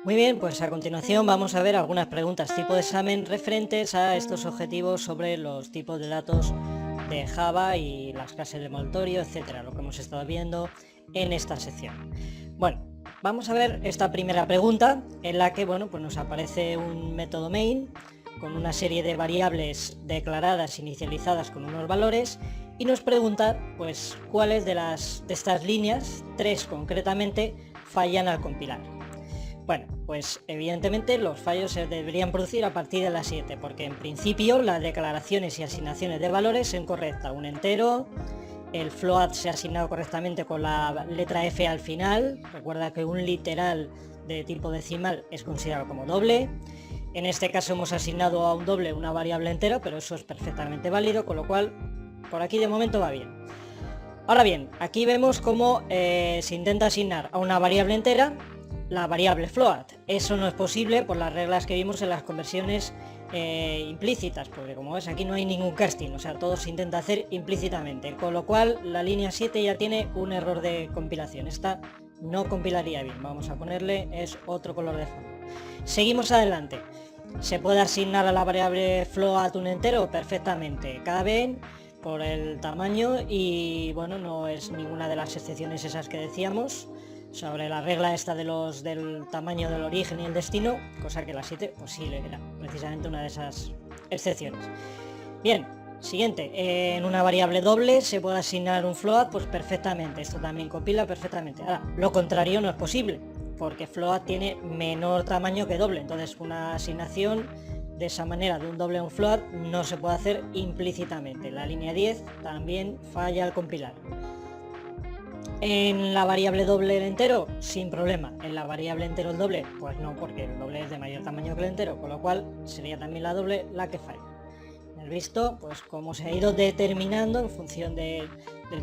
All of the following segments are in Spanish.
Muy bien, pues a continuación vamos a ver algunas preguntas tipo de examen referentes a estos objetivos sobre los tipos de datos de Java y las clases de envoltorio, etcétera, lo que hemos estado viendo en esta sección. Bueno, vamos a ver esta primera pregunta en la que, pues nos aparece un método main con una serie de variables declaradas inicializadas con unos valores y nos pregunta, pues, cuáles de estas líneas, 3 concretamente, fallan al compilar. Bueno, pues evidentemente los fallos se deberían producir a partir de las 7, porque en principio las declaraciones y asignaciones de valores son correctas. Un entero, el float se ha asignado correctamente con la letra F al final. Recuerda que un literal de tipo decimal es considerado como doble. En este caso hemos asignado a un doble una variable entera, pero eso es perfectamente válido, con lo cual por aquí de momento va bien. Ahora bien, aquí vemos cómo se intenta asignar a una variable entera la variable float. Eso no es posible por las reglas que vimos en las conversiones implícitas, porque como ves aquí no hay ningún casting, o sea, todo se intenta hacer implícitamente, con lo cual la línea 7 ya tiene un error de compilación. Esta no compilaría bien. Vamos a ponerle, es otro color de fondo. Seguimos adelante. ¿Se puede asignar a la variable float un entero? Perfectamente. Cada vez por el tamaño y bueno, no es ninguna de las excepciones esas que decíamos sobre la regla esta del tamaño del origen y el destino, cosa que la 7 pues sí era precisamente una de esas excepciones. Bien, siguiente, en una variable doble se puede asignar un float, pues perfectamente, esto también compila perfectamente. Ahora, lo contrario no es posible, porque float tiene menor tamaño que doble, entonces una asignación de esa manera de un doble a un float no se puede hacer implícitamente. La línea 10 también falla al compilar. En la variable doble el entero, sin problema. En la variable entero el doble, pues no, porque el doble es de mayor tamaño que el entero, con lo cual sería también la doble la que falla. ¿Has visto? Pues cómo se ha ido determinando en función del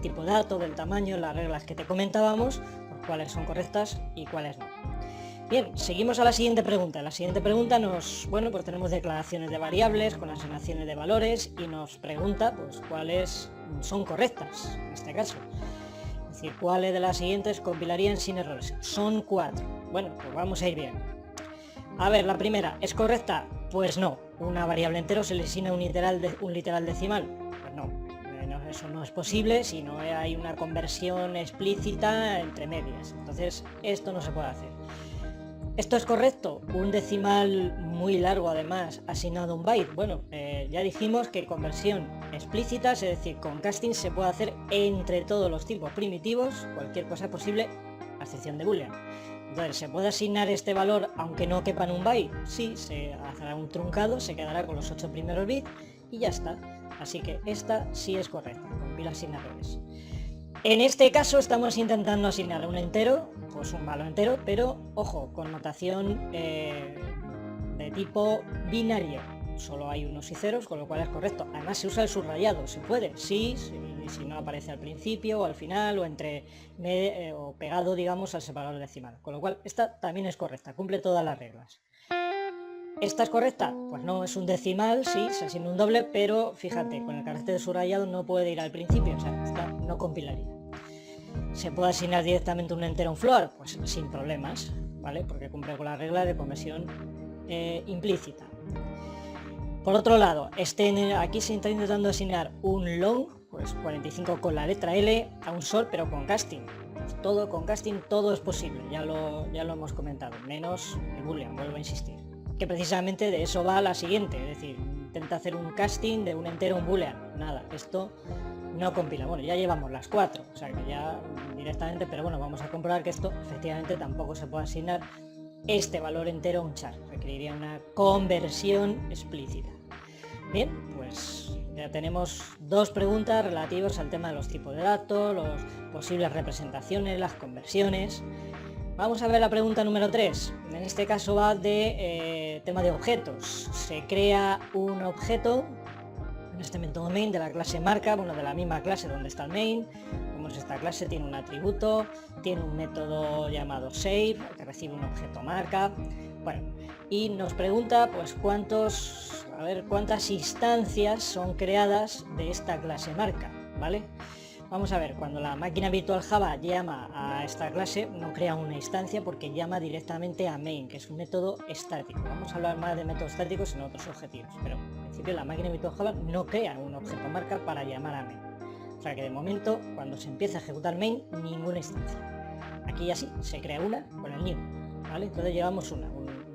tipo de dato, del tamaño, las reglas que te comentábamos, pues cuáles son correctas y cuáles no. Bien, seguimos a la siguiente pregunta. La siguiente pregunta pues tenemos declaraciones de variables con asignaciones de valores y nos pregunta, pues, cuáles son correctas en este caso. Es decir, ¿cuáles de las siguientes compilarían sin errores? Son 4. Bueno, pues vamos a ir bien. A ver, la primera, ¿es correcta? Pues no. ¿Una variable entero se le asigna un literal decimal? Pues no. Eso no es posible si no hay una conversión explícita entre medias. Entonces, esto no se puede hacer. ¿Esto es correcto? Un decimal muy largo, además, asignado a un byte. Bueno, ya dijimos que conversión explícita, es decir, con casting se puede hacer entre todos los tipos primitivos, cualquier cosa posible, a excepción de boolean. Entonces, ¿se puede asignar este valor aunque no quepa en un byte? Sí, se hará un truncado, se quedará con los 8 primeros bits y ya está. Así que esta sí es correcta, compila sin errores. En este caso estamos intentando asignar un entero, pues un valor entero, pero ojo, con notación de tipo binario. Solo hay unos y ceros, con lo cual es correcto. Además se usa el subrayado, se puede, sí, si no aparece al principio o al final o entre o pegado, digamos, al separador decimal. Con lo cual esta también es correcta, cumple todas las reglas. ¿Esta es correcta? Pues no, es un decimal, sí, se asigna un doble, pero fíjate, con el carácter de subrayado no puede ir al principio, o sea, esta no compilaría. ¿Se puede asignar directamente un entero a un float? Pues sin problemas, ¿vale? Porque cumple con la regla de conversión implícita. Por otro lado, aquí se está intentando asignar un long, pues 45 con la letra L, a un short, pero con casting. Pues todo con casting, todo es posible, ya lo hemos comentado, menos el boolean, vuelvo a insistir. Que precisamente de eso va la siguiente, es decir, intenta hacer un casting de un entero a un boolean. Nada, esto no compila. Bueno, ya llevamos las 4, o sea que ya directamente, pero bueno, vamos a comprobar que esto efectivamente tampoco se puede asignar este valor entero a un char, requeriría una conversión explícita. Bien, pues ya tenemos 2 preguntas relativas al tema de los tipos de datos, las posibles representaciones, las conversiones. Vamos a ver la pregunta número 3. En este caso va de tema de objetos. Se crea un objeto en este método main de la clase marca, bueno, de la misma clase donde está el main. Como es esta clase, tiene un atributo, tiene un método llamado save, que recibe un objeto marca. Bueno, y nos pregunta pues cuántas instancias son creadas de esta clase marca, ¿vale? vamos a ver, cuando la máquina virtual Java llama a esta clase, no crea una instancia porque llama directamente a main, que es un método estático. Vamos a hablar más de métodos estáticos en otros objetivos, pero en principio la máquina virtual Java no crea un objeto marker para llamar a main. O sea que de momento, cuando se empieza a ejecutar main, ninguna instancia. Aquí ya sí, se crea una con el new, ¿vale? Entonces llevamos una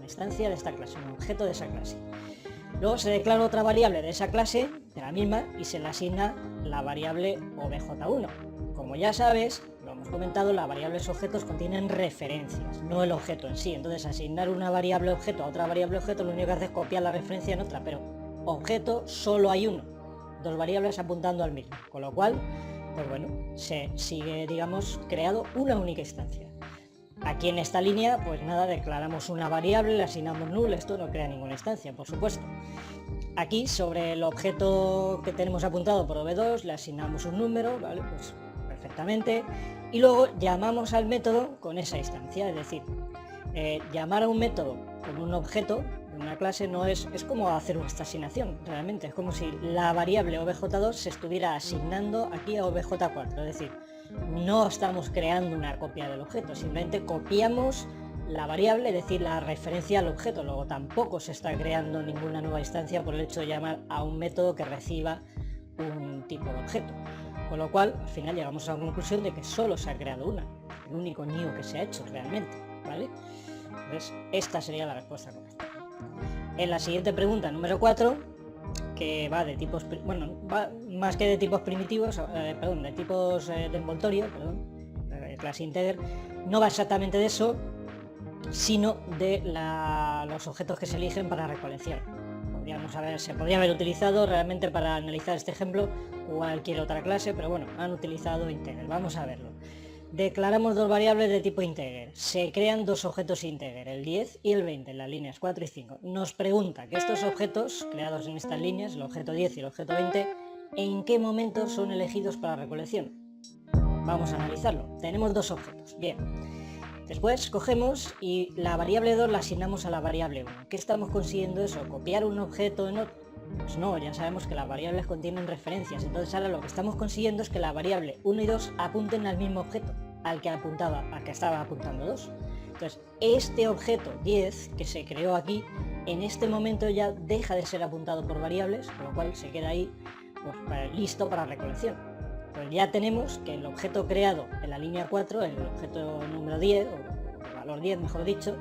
instancia de esta clase, un objeto de esa clase. Luego se declara otra variable de esa clase, de la misma, y se le asigna la variable obj1. Como ya sabes, lo hemos comentado, las variables objetos contienen referencias, no el objeto en sí. Entonces asignar una variable objeto a otra variable objeto, lo único que hace es copiar la referencia en otra, pero objeto solo hay uno, dos variables apuntando al mismo, con lo cual, pues bueno, se sigue, digamos, creado una única instancia. Aquí en esta línea, pues nada, declaramos una variable, le asignamos null, esto no crea ninguna instancia, por supuesto. Aquí, sobre el objeto que tenemos apuntado por v2, le asignamos un número, ¿vale? Pues perfectamente. Y luego llamamos al método con esa instancia, es decir, llamar a un método con un objeto, una clase, no es como hacer esta asignación, realmente. Es como si la variable obj2 se estuviera asignando aquí a obj4, es decir, no estamos creando una copia del objeto, simplemente copiamos la variable, es decir, la referencia al objeto. Luego tampoco se está creando ninguna nueva instancia por el hecho de llamar a un método que reciba un tipo de objeto. Con lo cual, al final llegamos a la conclusión de que solo se ha creado una, el único new que se ha hecho realmente, ¿vale? Entonces, esta sería la respuesta correcta. En la siguiente pregunta, número 4, que va de tipos, bueno, va más que de tipos primitivos, de tipos de envoltorio, clase integer, no va exactamente de eso, sino de los objetos que se eligen para recolección. Se podría haber utilizado realmente para analizar este ejemplo cualquier otra clase, pero bueno, han utilizado integer. Vamos a verlo. Declaramos dos variables de tipo integer. Se crean dos objetos integer, el 10 y el 20, en las líneas 4 y 5. Nos pregunta que estos objetos creados en estas líneas, el objeto 10 y el objeto 20, ¿en qué momento son elegidos para recolección? Vamos a analizarlo. Tenemos dos objetos. Bien. Después cogemos y la variable 2 la asignamos a la variable 1. ¿Qué estamos consiguiendo eso? ¿Copiar un objeto en otro? Pues no, ya sabemos que las variables contienen referencias, entonces ahora lo que estamos consiguiendo es que la variable 1 y 2 apunten al mismo objeto, al que estaba apuntando 2. Entonces, este objeto 10 que se creó aquí, en este momento ya deja de ser apuntado por variables, con lo cual se queda ahí pues, listo para recolección. Pues ya tenemos que el objeto creado en la línea 4, el objeto número 10, o el valor 10 mejor dicho,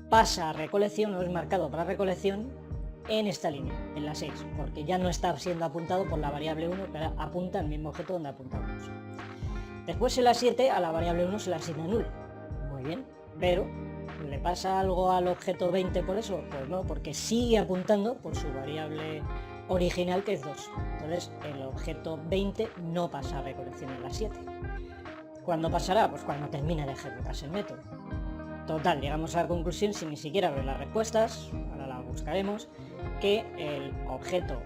pasa a recolección o es marcado para recolección en esta línea, en la 6, porque ya no está siendo apuntado por la variable 1, que apunta al mismo objeto donde apuntamos. Después en la 7 a la variable 1 se le asigna null. Muy bien, pero ¿le pasa algo al objeto 20 por eso? Pues no, porque sigue apuntando por su variable original, que es 2. Entonces el objeto 20 no pasa a recolección en la 7. ¿Cuándo pasará? Pues cuando termine de ejecutarse el método. Total, llegamos a la conclusión, sin ni siquiera ver las respuestas, ahora las buscaremos, que el objeto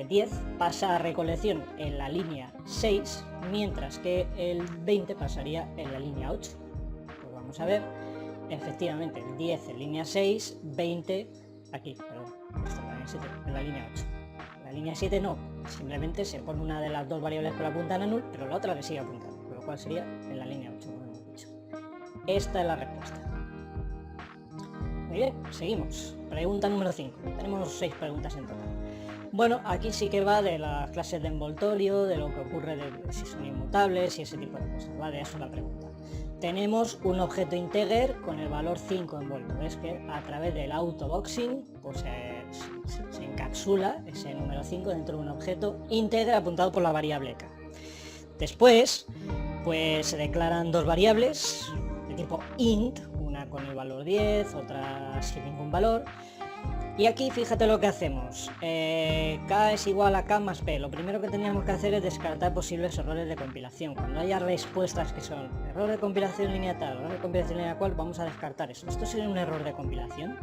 10 pasa a recolección en la línea 6, mientras que el 20 pasaría en la línea 8. Pues vamos a ver, efectivamente, 10 en línea 6, 20 aquí, perdón, en la línea 8. En la línea 7 no, simplemente se pone una de las dos variables que la apuntan a null, pero la otra le sigue apuntando, con lo cual sería en la línea 8, como hemos dicho. Esta es la respuesta. Muy bien, seguimos. Pregunta número 5. Tenemos 6 preguntas en total. Bueno, aquí sí que va de las clases de envoltorio, de lo que ocurre, de si son inmutables y ese tipo de cosas. Va de eso la pregunta. Tenemos un objeto integer con el valor 5 envuelto. Es que a través del autoboxing pues, se encapsula ese número 5 dentro de un objeto integer apuntado por la variable k. Después, pues se declaran dos variables de tipo int, una con el valor 10, otra sin ningún valor. Y aquí fíjate lo que hacemos, k es igual a k más p. Lo primero que teníamos que hacer es descartar posibles errores de compilación. Cuando haya respuestas que son error de compilación línea tal, error de compilación línea cual, vamos a descartar eso. ¿Esto sería un error de compilación?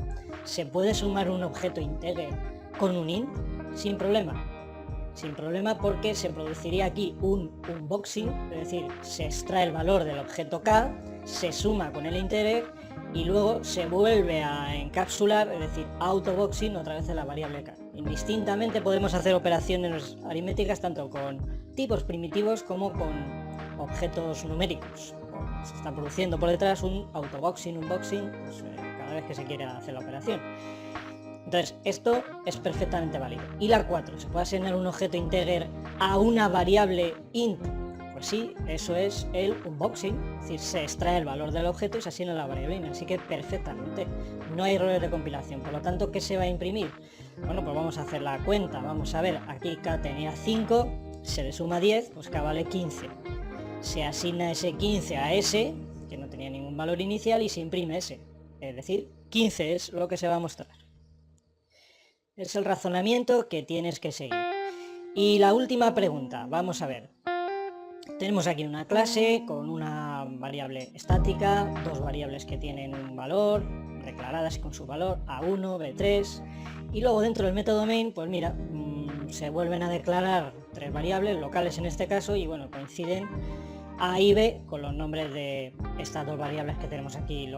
¿Se puede sumar un objeto integer con un int? Sin problema. Sin problema, porque se produciría aquí un unboxing, es decir, se extrae el valor del objeto k, se suma con el integer y luego se vuelve a encapsular, es decir, autoboxing otra vez en la variable k. Indistintamente podemos hacer operaciones aritméticas tanto con tipos primitivos como con objetos numéricos. Se está produciendo por detrás un autoboxing, unboxing, pues, cada vez que se quiere hacer la operación. Entonces, esto es perfectamente válido. Y la 4, ¿se puede asignar un objeto integer a una variable int? Pues sí, eso es el unboxing, es decir, se extrae el valor del objeto y se asigna a la variable int, así que perfectamente, no hay errores de compilación. Por lo tanto, ¿qué se va a imprimir? Bueno, pues vamos a hacer la cuenta, vamos a ver, aquí k tenía 5, se le suma 10, pues k vale 15. Se asigna ese 15 a s, que no tenía ningún valor inicial, y se imprime ese, es decir, 15 es lo que se va a mostrar. Es el razonamiento que tienes que seguir. Y la última pregunta, vamos a ver. Tenemos aquí una clase con una variable estática, dos variables que tienen un valor, declaradas con su valor, A1, B3, y luego dentro del método main, pues mira, se vuelven a declarar tres variables, locales en este caso, y bueno, coinciden A y B con los nombres de estas dos variables que tenemos aquí,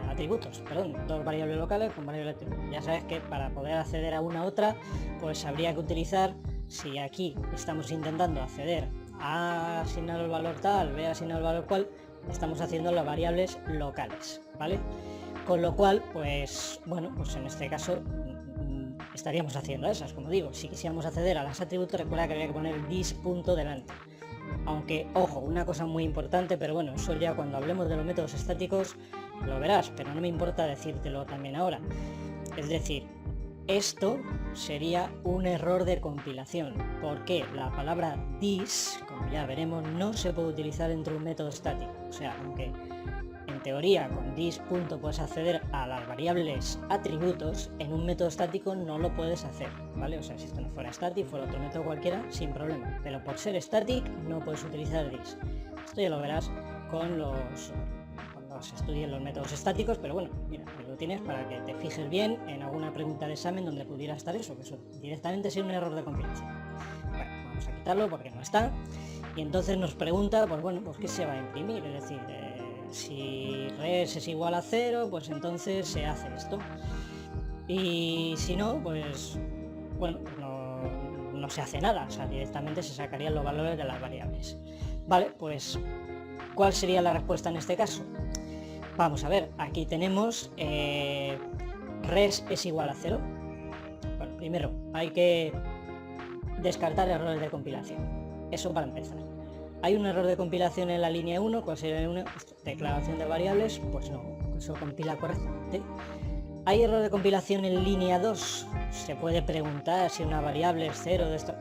atributos, perdón, dos variables locales con variables atributos. Ya sabes que para poder acceder a una a otra, pues habría que utilizar, si aquí estamos intentando acceder a asignar el valor tal, B asignar el valor cual, estamos haciendo las variables locales, ¿vale? Con lo cual, pues bueno, pues en este caso estaríamos haciendo esas, como digo. Si quisiéramos acceder a las atributos, recuerda que habría que poner this punto delante. Aunque, ojo, una cosa muy importante, pero bueno, eso ya cuando hablemos de los métodos estáticos lo verás, pero no me importa decírtelo también ahora. Es decir, esto sería un error de compilación, porque la palabra this, como ya veremos, no se puede utilizar dentro de un método estático. O sea, aunque en teoría con this punto puedes acceder a las variables atributos, en un método estático no lo puedes hacer, ¿vale? O sea, si esto no fuera static, fuera otro método cualquiera, sin problema, pero por ser static no puedes utilizar this. Esto ya lo verás cuando se estudien los métodos estáticos, pero bueno, mira, ahí lo tienes para que te fijes bien en alguna pregunta de examen donde pudiera estar eso, que eso directamente es un error de compilación. Bueno, vamos a quitarlo porque no está, y entonces nos pregunta, pues bueno, pues qué se va a imprimir, es decir, si res es igual a 0, pues entonces se hace esto. Y si no, pues bueno, no se hace nada, o sea, directamente se sacarían los valores de las variables. Vale, pues ¿cuál sería la respuesta en este caso? Vamos a ver, aquí tenemos res es igual a 0. Bueno, primero hay que descartar errores de compilación, eso para empezar. ¿Hay un error de compilación en la línea 1? ¿Cuál sería la línea 1? Declaración de variables, pues no, eso compila correctamente. ¿Hay error de compilación en línea 2? Se puede preguntar si una variable es 0 de esto.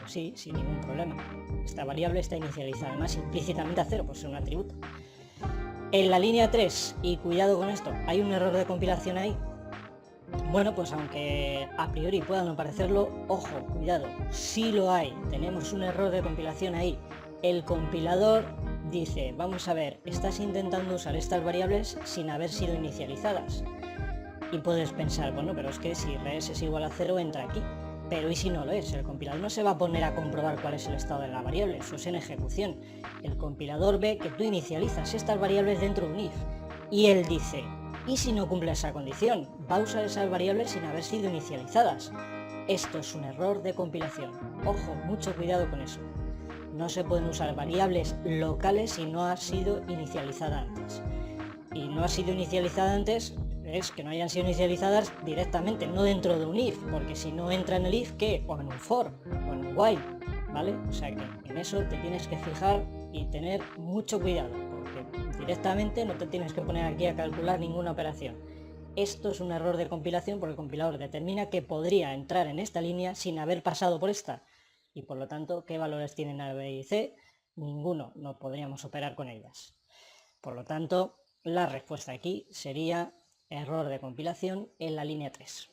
Pues sí, sin ningún problema. Esta variable está inicializada, además implícitamente a 0, pues es un atributo. En la línea 3, y cuidado con esto, ¿hay un error de compilación ahí? Bueno, pues aunque a priori pueda no parecerlo, ojo, cuidado, sí lo hay, tenemos un error de compilación ahí. El compilador dice, vamos a ver, estás intentando usar estas variables sin haber sido inicializadas. Y puedes pensar, bueno, pero es que si res es igual a 0 entra aquí. Pero ¿y si no lo es? El compilador no se va a poner a comprobar cuál es el estado de la variable, eso es en ejecución. El compilador ve que tú inicializas estas variables dentro de un if. Y él dice, ¿y si no cumple esa condición? Va a usar esas variables sin haber sido inicializadas. Esto es un error de compilación. Ojo, mucho cuidado con eso. No se pueden usar variables locales si no ha sido inicializada antes. Y no ha sido inicializada antes es que no hayan sido inicializadas directamente, no dentro de un if, porque si no entra en el if, ¿qué? O en un for, o en un while, ¿vale? O sea que en eso te tienes que fijar y tener mucho cuidado, porque directamente no te tienes que poner aquí a calcular ninguna operación. Esto es un error de compilación porque el compilador determina que podría entrar en esta línea sin haber pasado por esta. Y por lo tanto, ¿qué valores tienen A, B y C? Ninguno, no podríamos operar con ellas. Por lo tanto, la respuesta aquí sería error de compilación en la línea 3.